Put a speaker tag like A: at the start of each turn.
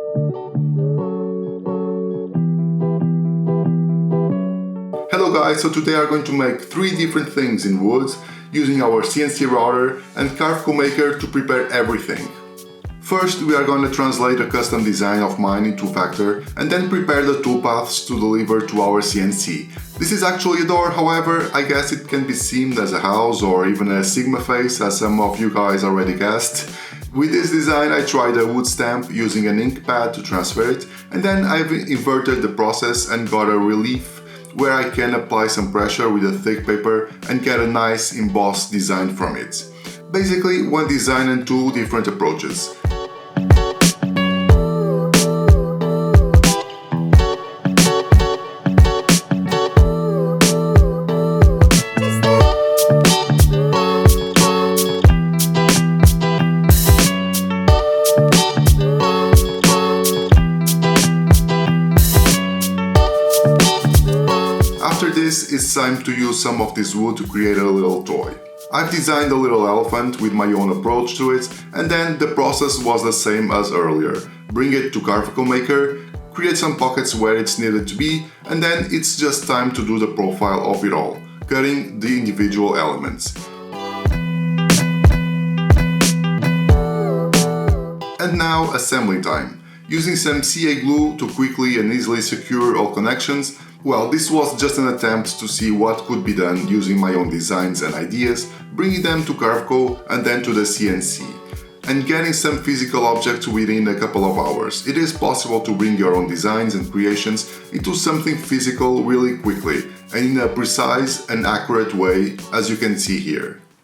A: Hello guys, so today I'm going to make 3 different things in wood using our CNC Router and Carveco Maker to prepare everything. First, we are going to translate a custom design of mine into Vector and then prepare the toolpaths to deliver to our CNC. This is actually a door, however, I guess it can be seen as a house or even a Sigma face, as some of you guys already guessed. With this design I tried a wood stamp using an ink pad to transfer it, and then I've inverted the process and got a relief where I can apply some pressure with a thick paper and get a nice embossed design from it. Basically, one design and 2 different approaches. After this, it's time to use some of this wood to create a little toy. I've designed a little elephant with my own approach to it, and then the process was the same as earlier. Bring it to Carveco Maker, create some pockets where it's needed to be, and then it's just time to do the profile of it all, cutting the individual elements. And now assembly time. Using some CA glue to quickly and easily secure all connections. Well, this was just an attempt to see what could be done using my own designs and ideas, bringing them to Carveco and then to the CNC, and getting some physical objects within a couple of hours. It is possible to bring your own designs and creations into something physical really quickly and in a precise and accurate way, as you can see here.